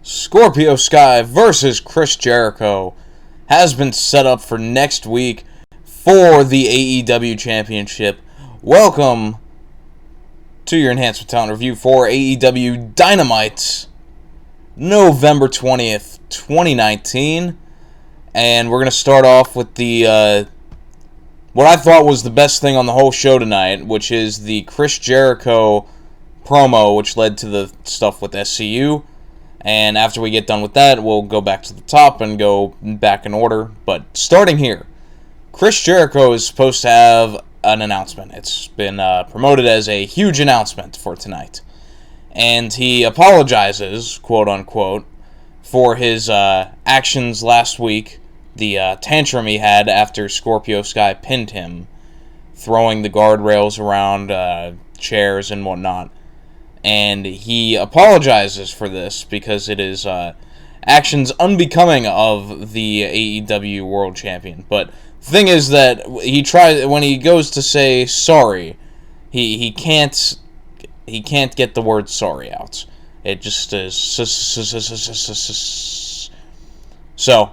Scorpio Sky versus Chris Jericho has been set up for next week for the AEW Championship. Welcome to your Enhancement Talent review for AEW Dynamite, November 20th, 2019. And we're going to start off with the what I thought was the best thing on the whole show tonight, which is the Chris Jericho promo, which led to the stuff with SCU. And after we get done with that, we'll go back to the top and go back in order. But starting here, Chris Jericho is supposed to have an announcement. It's been promoted as a huge announcement for tonight. And he apologizes, quote unquote, for his actions last week. The tantrum he had after Scorpio Sky pinned him, throwing the guardrails around chairs and whatnot. And he apologizes for this because it is actions unbecoming of the AEW World Champion. But the thing is that when he goes to say sorry, he can't get the word sorry out. It just is. So,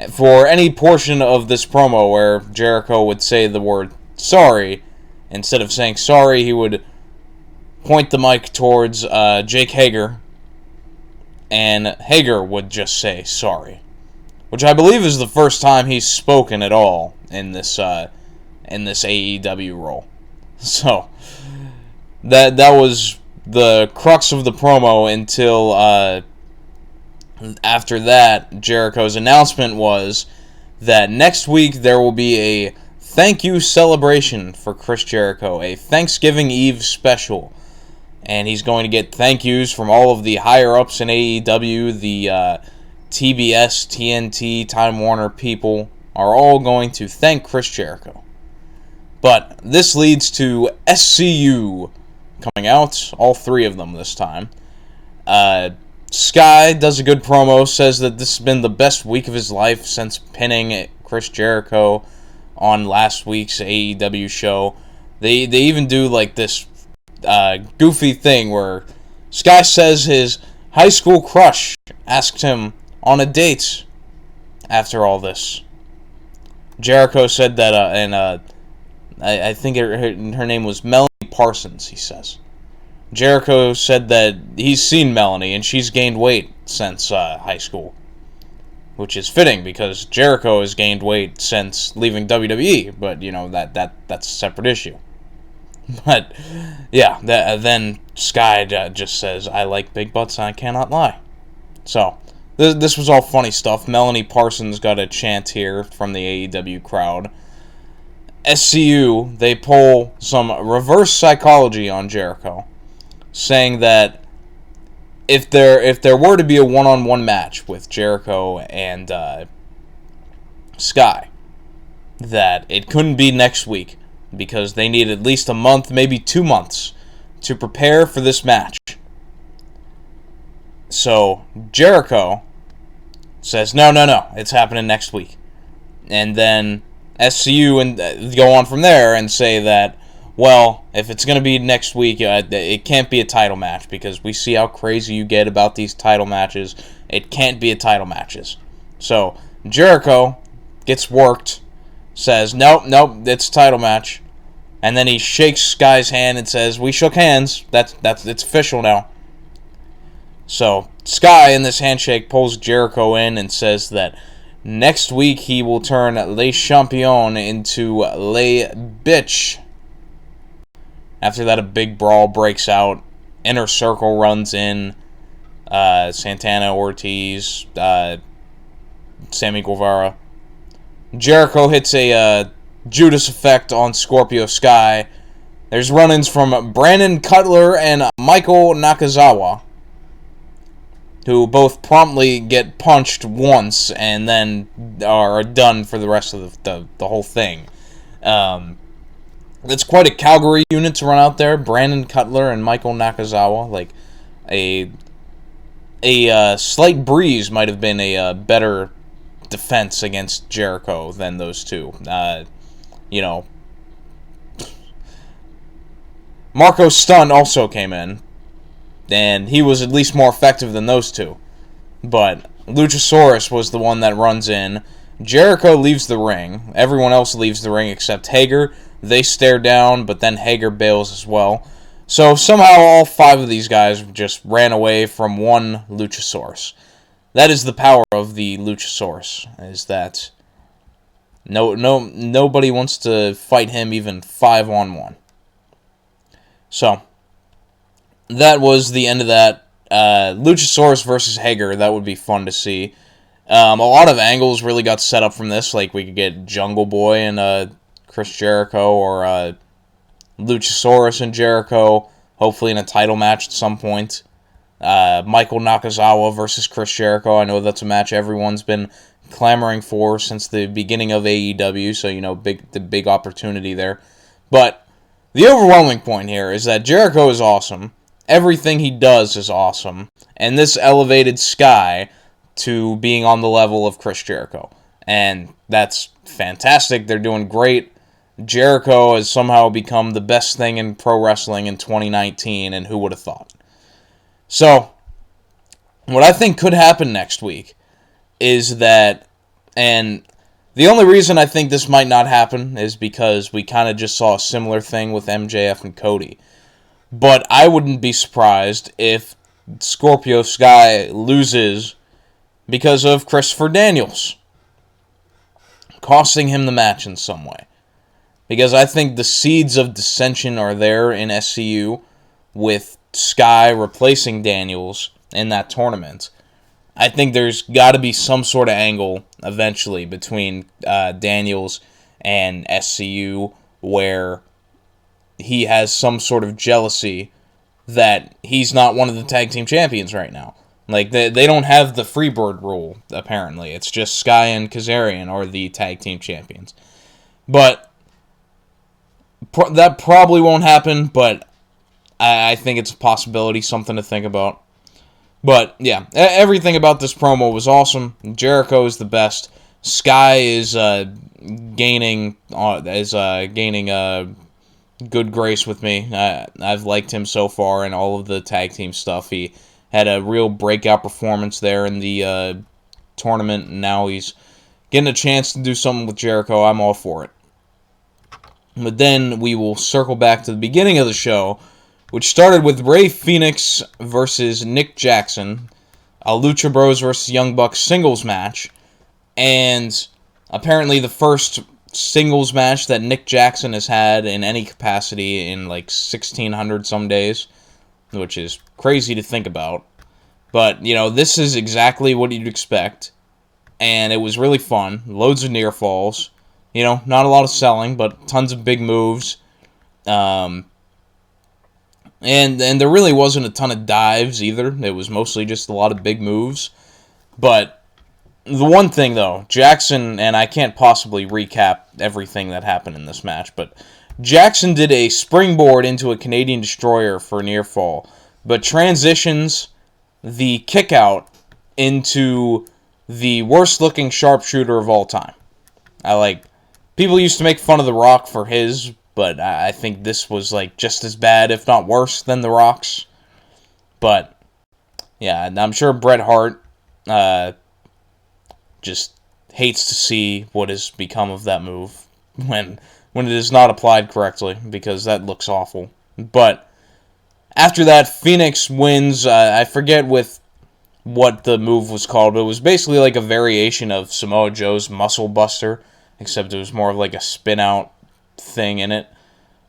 for any portion of this promo where Jericho would say the word sorry, instead of saying sorry, he would point the mic towards Jake Hager, and Hager would just say sorry, which I believe is the first time he's spoken at all in this AEW role. So that was the crux of the promo until after that, Jericho's announcement was that next week there will be a thank you celebration for Chris Jericho, a Thanksgiving Eve special. And he's going to get thank yous from all of the higher-ups in AEW. The TBS, TNT, Time Warner people are all going to thank Chris Jericho. But this leads to SCU coming out, all three of them this time. Sky does a good promo, says that this has been the best week of his life since pinning Chris Jericho on last week's AEW show. They even do like this goofy thing where Sky says his high school crush asked him on a date after all this. Jericho said that, and I think her name was Melanie Parsons, he says. Jericho said that he's seen Melanie and she's gained weight since high school, which is fitting because Jericho has gained weight since leaving WWE, but you know that's a separate issue. But yeah, then Sky just says, "I like big butts and I cannot lie." So this was all funny stuff. Melanie Parsons got a chant here from the AEW crowd. SCU, they pull some reverse psychology on Jericho, saying that if there were to be a one-on-one match with Jericho and Sky, that it couldn't be next week because they need at least a month, maybe 2 months, to prepare for this match. So Jericho says, no, it's happening next week. And then SCU and go on from there and say that, well, if it's going to be next week, it can't be a title match because we see how crazy you get about these title matches. It can't be a title matches. So Jericho gets worked, says, nope, it's a title match. And then he shakes Sky's hand and says, we shook hands. It's official now. So Sky in this handshake pulls Jericho in and says that next week he will turn Le Champion into Le Bitch. After that, a big brawl breaks out. Inner Circle runs in. Santana, Ortiz, Sammy Guevara. Jericho hits a Judas effect on Scorpio Sky. There's run-ins from Brandon Cutler and Michael Nakazawa, who both promptly get punched once and then are done for the rest of the whole thing. It's quite a Calgary unit to run out there. Brandon Cutler and Michael Nakazawa. Like, a slight breeze might have been a better defense against Jericho than those two. Marco Stunt also came in, and he was at least more effective than those two. but Luchasaurus was the one that runs in. Jericho leaves the ring. Everyone else leaves the ring except Hager. They stare down, but then Hager bails as well. So somehow all 5 of these guys just ran away from one Luchasaurus. That is the power of the Luchasaurus, is that nobody wants to fight him even 5-on-1. So, that was the end of that. Luchasaurus versus Hager, that would be fun to see. A lot of angles really got set up from this, like we could get Jungle Boy and Chris Jericho, or Luchasaurus and Jericho, hopefully in a title match at some point. Michael Nakazawa versus Chris Jericho. I know that's a match everyone's been clamoring for since the beginning of AEW, so the big opportunity there. But the overwhelming point here is that Jericho is awesome. Everything he does is awesome, and this elevated Sky to being on the level of Chris Jericho, and that's fantastic. They're doing great. Jericho has somehow become the best thing in pro wrestling in 2019, and who would have thought? So, what I think could happen next week is that, and the only reason I think this might not happen is because we kind of just saw a similar thing with MJF and Cody. But I wouldn't be surprised if Scorpio Sky loses because of Christopher Daniels, costing him the match in some way. Because I think the seeds of dissension are there in SCU with Sky replacing Daniels in that tournament. I think there's got to be some sort of angle eventually between Daniels and SCU where he has some sort of jealousy that he's not one of the tag team champions right now. Like, they don't have the Freebird rule, apparently. It's just Sky and Kazarian are the tag team champions. But that probably won't happen, but I think it's a possibility, something to think about. But, yeah, everything about this promo was awesome. Jericho is the best. Sky is gaining good grace with me. I've liked him so far in all of the tag team stuff. He had a real breakout performance there in the tournament, and now he's getting a chance to do something with Jericho. I'm all for it. But then we will circle back to the beginning of the show, which started with Rey Fenix versus Nick Jackson, a Lucha Bros versus Young Bucks singles match, and apparently the first singles match that Nick Jackson has had in any capacity in like 1,600 some days, which is crazy to think about. But, this is exactly what you'd expect, and it was really fun. Loads of near falls. Not a lot of selling, but tons of big moves. And there really wasn't a ton of dives either. It was mostly just a lot of big moves. But the one thing, though, Jackson, and I can't possibly recap everything that happened in this match, but Jackson did a springboard into a Canadian Destroyer for a near fall, but transitions the kick out into the worst looking sharpshooter of all time. People used to make fun of The Rock for his, but I think this was just as bad, if not worse, than The Rock's. But yeah, I'm sure Bret Hart just hates to see what has become of that move when it is not applied correctly, because that looks awful. But after that, Phoenix wins. I forget what the move was called, but it was basically like a variation of Samoa Joe's Muscle Buster, except it was more of like a spin-out thing in it.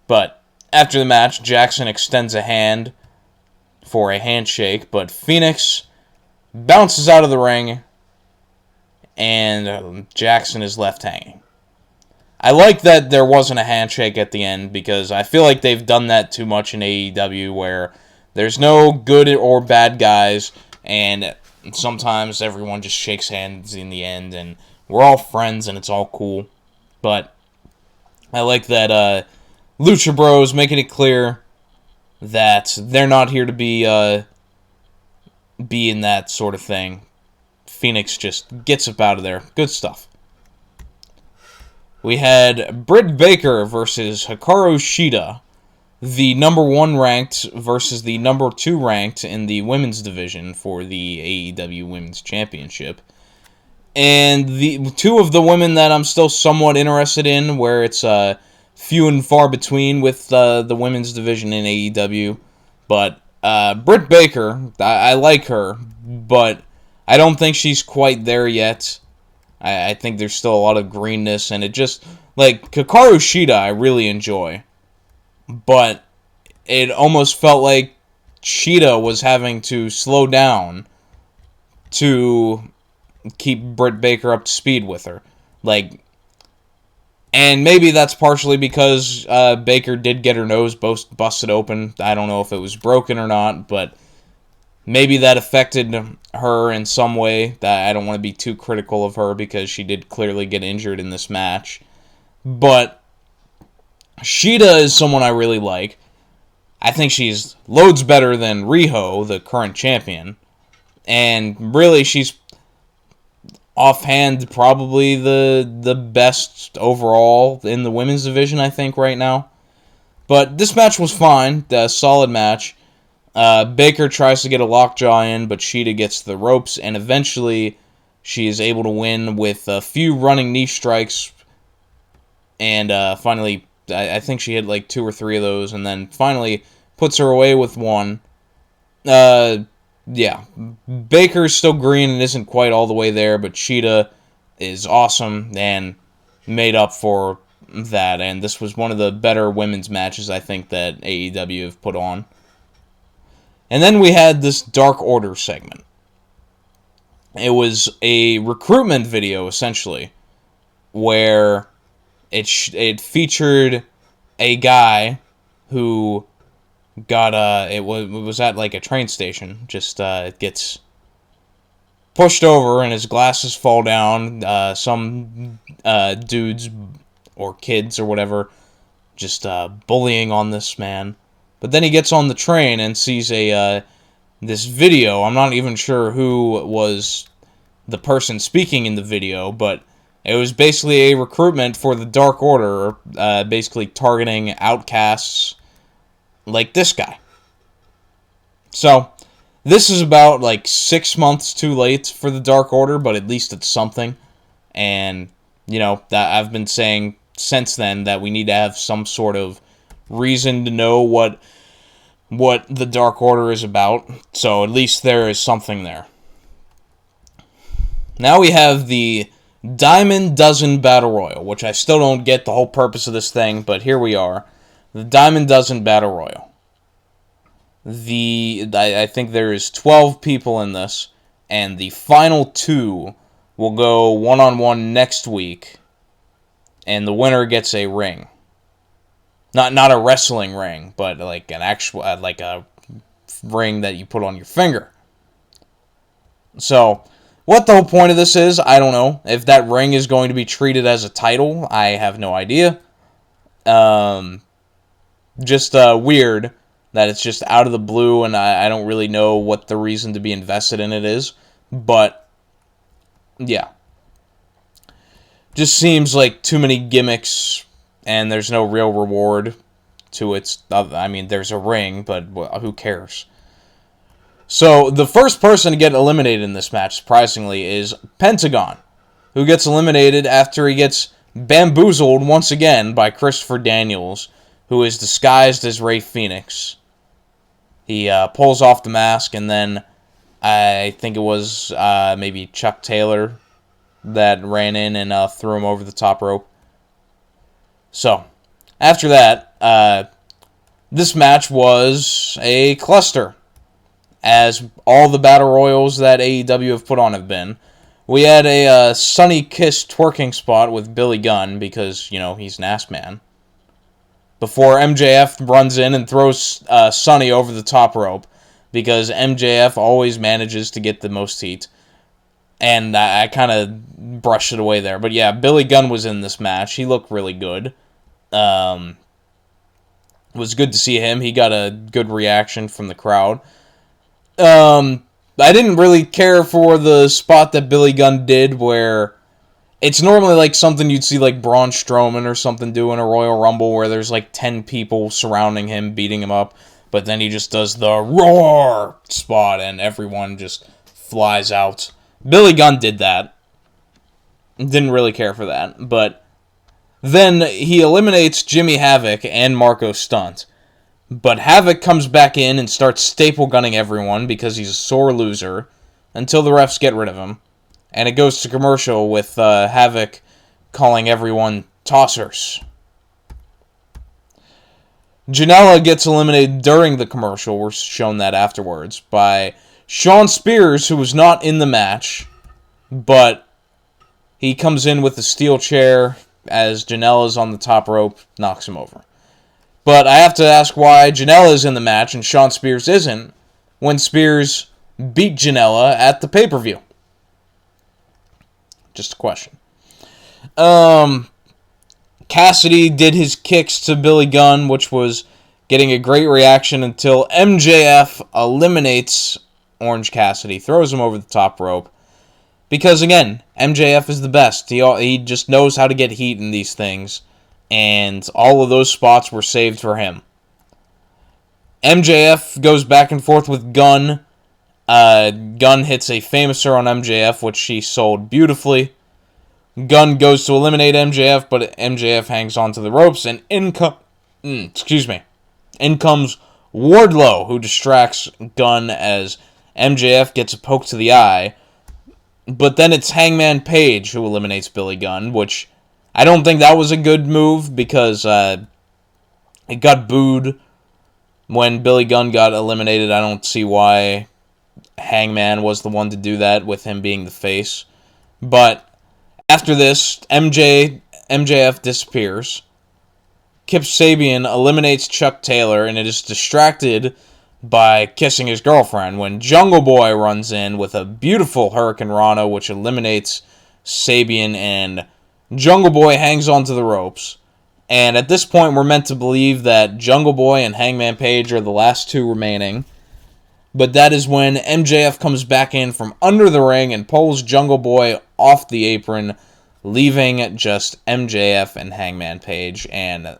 But after the match, Jackson extends a hand for a handshake, but Phoenix bounces out of the ring, and Jackson is left hanging. I like that there wasn't a handshake at the end, because I feel like they've done that too much in AEW, where there's no good or bad guys, and sometimes everyone just shakes hands in the end, and we're all friends, and it's all cool. But I like that Lucha Bros making it clear that they're not here to be in that sort of thing. Phoenix just gets up out of there. Good stuff. We had Britt Baker versus Hikaru Shida the number 1 ranked versus the number 2 ranked in the women's division for the AEW Women's Championship. And the two of the women that I'm still somewhat interested in, where it's few and far between with the women's division in AEW. But Britt Baker, I like her, but I don't think she's quite there yet. I think there's still a lot of greenness, and it just, like, Hikaru Shida I really enjoy. But it almost felt like Sheeta was having to slow down to keep Britt Baker up to speed with her. Like, and maybe that's partially because Baker did get her nose busted open. I don't know if it was broken or not, but maybe that affected her in some way. That I don't want to be too critical of her because she did clearly get injured in this match. But Sheeta is someone I really like. I think she's loads better than Riho, the current champion. And really, she's offhand probably the best overall in the women's division, I think, right now. But this match was fine. A solid match. Baker tries to get a lockjaw in, but Sheeta gets the ropes, and eventually she is able to win with a few running knee strikes. And finally, I think she hit like 2 or 3 of those, and then finally puts her away with one. Yeah, Baker's still green and isn't quite all the way there, but Sheeta is awesome and made up for that. And this was one of the better women's matches, I think, that AEW have put on. And then we had this Dark Order segment. It was a recruitment video, essentially, where it featured a guy who got it was at like a train station, just gets pushed over and his glasses fall down. Some dudes or kids or whatever just bullying on this man. But then he gets on the train and sees this video. I'm not even sure who was the person speaking in the video, but it was basically a recruitment for the Dark Order, basically targeting outcasts like this guy. So, this is about like 6 months too late for the Dark Order, but at least it's something. And, you know, that I've been saying since then that we need to have some sort of reason to know what the Dark Order is about. So, at least there is something there. Now we have the Diamond Dozen Battle Royal, which I still don't get the whole purpose of this thing, but here we are. The Diamond Dozen Battle Royal. I think there is 12 people in this, and the final 2 will go one-on-one next week, and the winner gets a ring. Not a wrestling ring, but like an actual, like a ring that you put on your finger. So, what the whole point of this is, I don't know. If that ring is going to be treated as a title, I have no idea. Just weird that it's just out of the blue, and I don't really know what the reason to be invested in it is. But, yeah. Just seems like too many gimmicks, and there's no real reward to it. I mean, there's a ring, but who cares? So, the first person to get eliminated in this match, surprisingly, is Pentagon, who gets eliminated after he gets bamboozled once again by Christopher Daniels, who is disguised as Rey Fenix. He pulls off the mask, and then I think it was maybe Chuck Taylor that ran in and threw him over the top rope. So, after that, this match was a cluster, as all the Battle Royals that AEW have put on have been. We had a Sunny Kiss twerking spot with Billy Gunn, because, you know, he's an ass man, before MJF runs in and throws Sunny over the top rope, because MJF always manages to get the most heat. And I kind of brushed it away there. But yeah, Billy Gunn was in this match. He looked really good. It was good to see him. He got a good reaction from the crowd. I didn't really care for the spot that Billy Gunn did where It's normally like something you'd see like Braun Strowman or something do in a Royal Rumble where there's like 10 people surrounding him, beating him up. But then he just does the roar spot and everyone just flies out. Billy Gunn did that. Didn't really care for that. But then he eliminates Jimmy Havoc and Marco Stunt. But Havoc comes back in and starts staple gunning everyone because he's a sore loser until the refs get rid of him. And it goes to commercial with Havoc calling everyone tossers. Janela gets eliminated during the commercial. We're shown that afterwards by Shawn Spears, who was not in the match, but he comes in with a steel chair as Janela's on the top rope, knocks him over. But I have to ask why Janela's in the match and Shawn Spears isn't when Spears beat Janela at the pay-per-view. Just a question. Cassidy did his kicks to Billy Gunn, which was getting a great reaction until MJF eliminates Orange Cassidy, throws him over the top rope. Because, again, MJF is the best. He just knows how to get heat in these things. And all of those spots were saved for him. MJF goes back and forth with Gunn. Gunn hits a Famouser on MJF, which she sold beautifully. Gunn goes to eliminate MJF, but MJF hangs onto the ropes, and in comes Wardlow, who distracts Gunn as MJF gets a poke to the eye. But then it's Hangman Page who eliminates Billy Gunn, which I don't think that was a good move because it got booed when Billy Gunn got eliminated. I don't see why Hangman was the one to do that with him being the face. But after this, MJF disappears. Kip Sabian eliminates Chuck Taylor and it is distracted by kissing his girlfriend when Jungle Boy runs in with a beautiful Hurricane Rana, which eliminates Sabian, and Jungle Boy hangs onto the ropes. And at this point, we're meant to believe that Jungle Boy and Hangman Page are the last two remaining. But that is when MJF comes back in from under the ring and pulls Jungle Boy off the apron, leaving just MJF and Hangman Page. And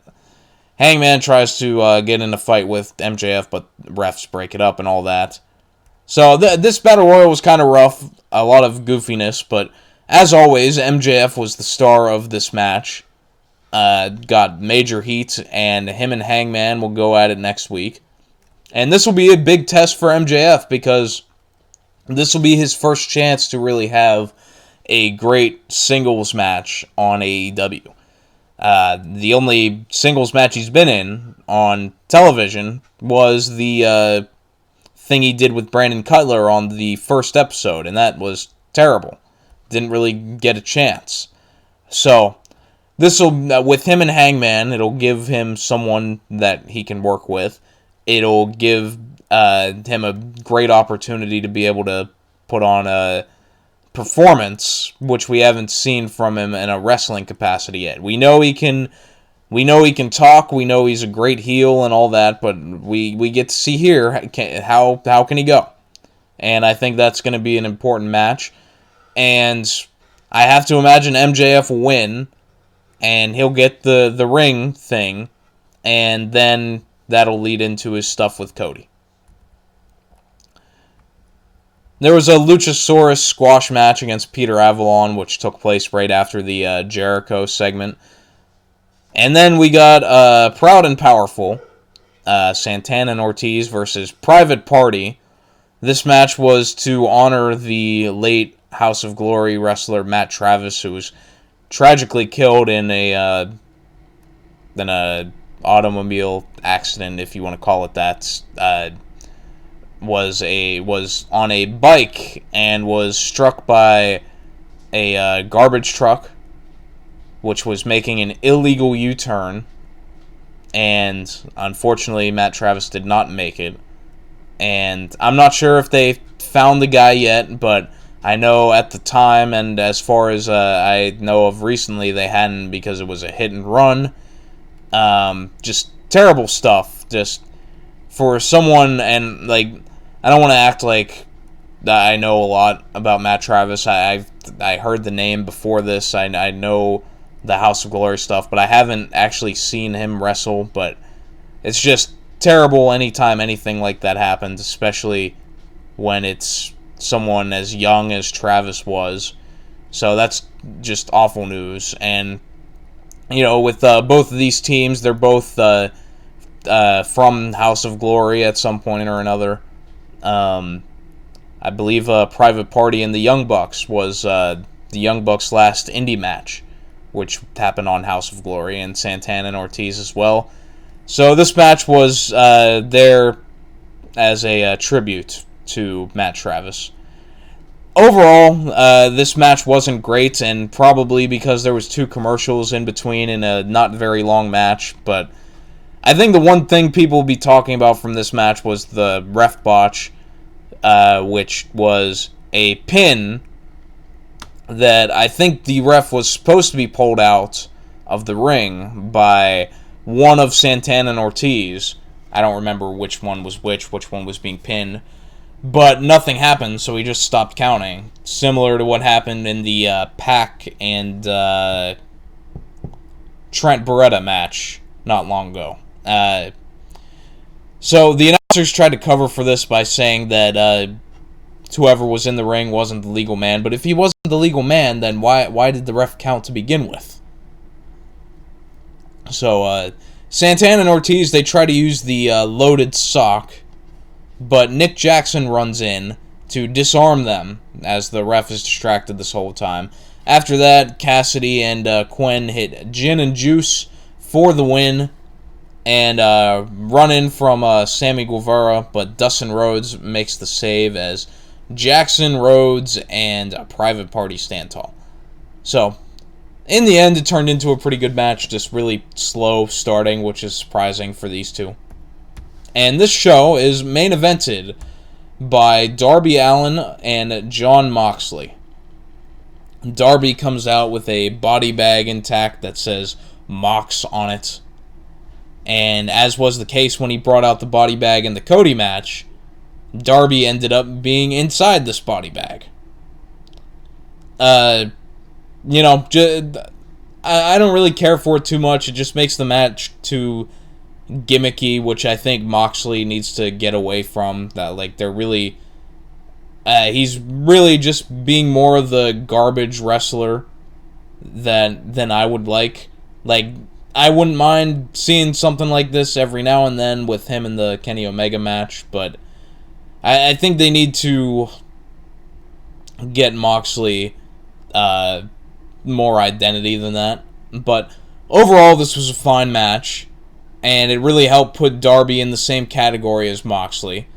Hangman tries to get in a fight with MJF, but refs break it up and all that. So this Battle Royal was kind of rough, a lot of goofiness, but as always, MJF was the star of this match. Got major heat, and him and Hangman will go at it next week. And this will be a big test for MJF because this will be his first chance to really have a great singles match on AEW. The only singles match he's been in on television was the thing he did with Brandon Cutler on the first episode, and that was terrible. Didn't really get a chance. So this will, with him and Hangman, it'll give him someone that he can work with. It'll give him a great opportunity to be able to put on a performance, which we haven't seen from him in a wrestling capacity yet. We know he can talk. We know he's a great heel and all that, but we get to see here how can he go. And I think that's going to be an important match. And I have to imagine MJF will win, and he'll get the ring thing, and then that'll lead into his stuff with Cody. There was a Luchasaurus squash match against Peter Avalon, which took place right after the Jericho segment. And then we got Proud and Powerful, Santana and Ortiz versus Private Party. This match was to honor the late House of Glory wrestler Matt Travis, who was tragically killed in a automobile accident, if you want to call it that. Was on a bike and was struck by a garbage truck, which was making an illegal U-turn, and unfortunately Matt Travis did not make it. And I'm not sure if they found the guy yet, but I know at the time, and as far as I know of recently, they hadn't, because it was a hit and run. Just terrible stuff. Just for someone, and like, I don't want to act like I know a lot about Matt Travis. I heard the name before this. I know the House of Glory stuff, but I haven't actually seen him wrestle. But it's just terrible anytime anything like that happens, especially when it's someone as young as Travis was. So that's just awful news. And, with both of these teams, they're both from House of Glory at some point or another. I believe Private Party and the Young Bucks was the Young Bucks' last indie match, which happened on House of Glory, and Santana and Ortiz as well. So this match was there as a tribute to Matt Travis. Overall, this match wasn't great, and probably because there was 2 commercials in between in a not very long match, but I think the one thing people will be talking about from this match was the ref botch, which was a pin that I think the ref was supposed to be pulled out of the ring by one of Santana and Ortiz. I don't remember which one was which one was being pinned. But nothing happened, so he just stopped counting. Similar to what happened in the Pac and Trent Beretta match not long ago. So the announcers tried to cover for this by saying that whoever was in the ring wasn't the legal man. But if he wasn't the legal man, then why did the ref count to begin with? So Santana and Ortiz, they try to use the loaded sock, but Nick Jackson runs in to disarm them as the ref is distracted this whole time. After that, Cassidy and Quinn hit Gin and Juice for the win and run in from Sammy Guevara, but Dustin Rhodes makes the save as Jackson, Rhodes, and Private Party stand tall. So, in the end, it turned into a pretty good match, just really slow starting, which is surprising for these two. And this show is main evented by Darby Allin and Jon Moxley. Darby comes out with a body bag intact that says Mox on it. And as was the case when he brought out the body bag in the Cody match, Darby ended up being inside this body bag. I don't really care for it too much. It just makes the match too gimmicky, which I think Moxley needs to get away from. That he's really just being more of the garbage wrestler than I would like. I wouldn't mind seeing something like this every now and then with him in the Kenny Omega match, but I think they need to get Moxley more identity than that. But overall, this was a fine match, and it really helped put Darby in the same category as Moxley.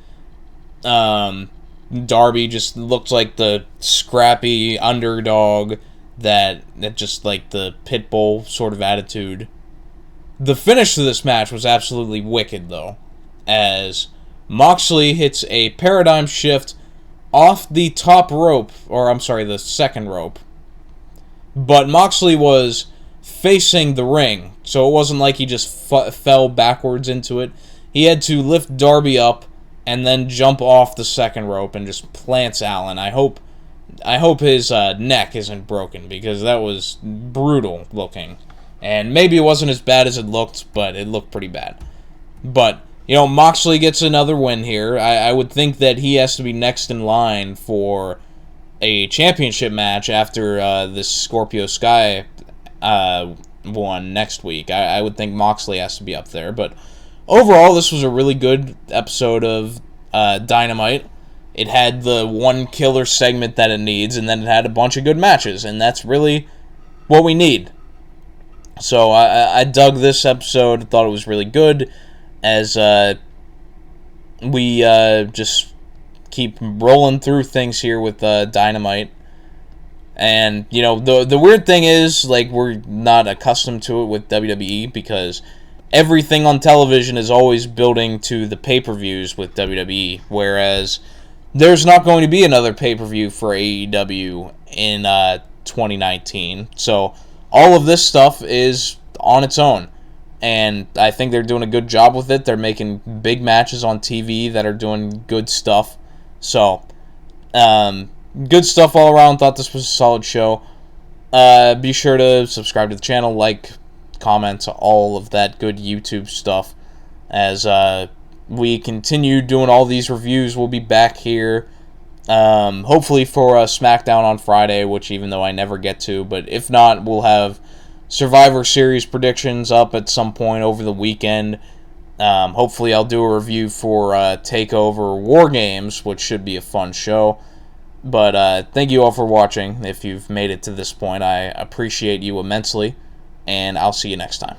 Darby just looked like the scrappy underdog that just like the pit bull sort of attitude. The finish to this match was absolutely wicked, though, as Moxley hits a paradigm shift off the top rope, the second rope. But Moxley was facing the ring, so it wasn't like he just fell backwards into it. He had to lift Darby up and then jump off the second rope and just plants Allin. I hope his neck isn't broken, because that was brutal looking. And maybe it wasn't as bad as it looked, but it looked pretty bad. But, Moxley gets another win here. I would think that he has to be next in line for a championship match after this Scorpio Sky one next week. I would think Moxley has to be up there. But overall, this was a really good episode of Dynamite. It had the one killer segment that it needs, and then it had a bunch of good matches, and that's really what we need. So I dug this episode, thought it was really good, as we just keep rolling through things here with Dynamite. And, the weird thing is, we're not accustomed to it with WWE, because everything on television is always building to the pay-per-views with WWE, whereas there's not going to be another pay-per-view for AEW in 2019. So all of this stuff is on its own, and I think they're doing a good job with it. They're making big matches on TV that are doing good stuff. So Good stuff all around. Thought this was a solid show. Be sure to subscribe to the channel, like, comment, all of that good YouTube stuff. As we continue doing all these reviews, we'll be back here hopefully for SmackDown on Friday, which even though I never get to, but if not, we'll have Survivor Series predictions up at some point over the weekend. Hopefully I'll do a review for TakeOver War Games, which should be a fun show. But thank you all for watching. If you've made it to this point, I appreciate you immensely, and I'll see you next time.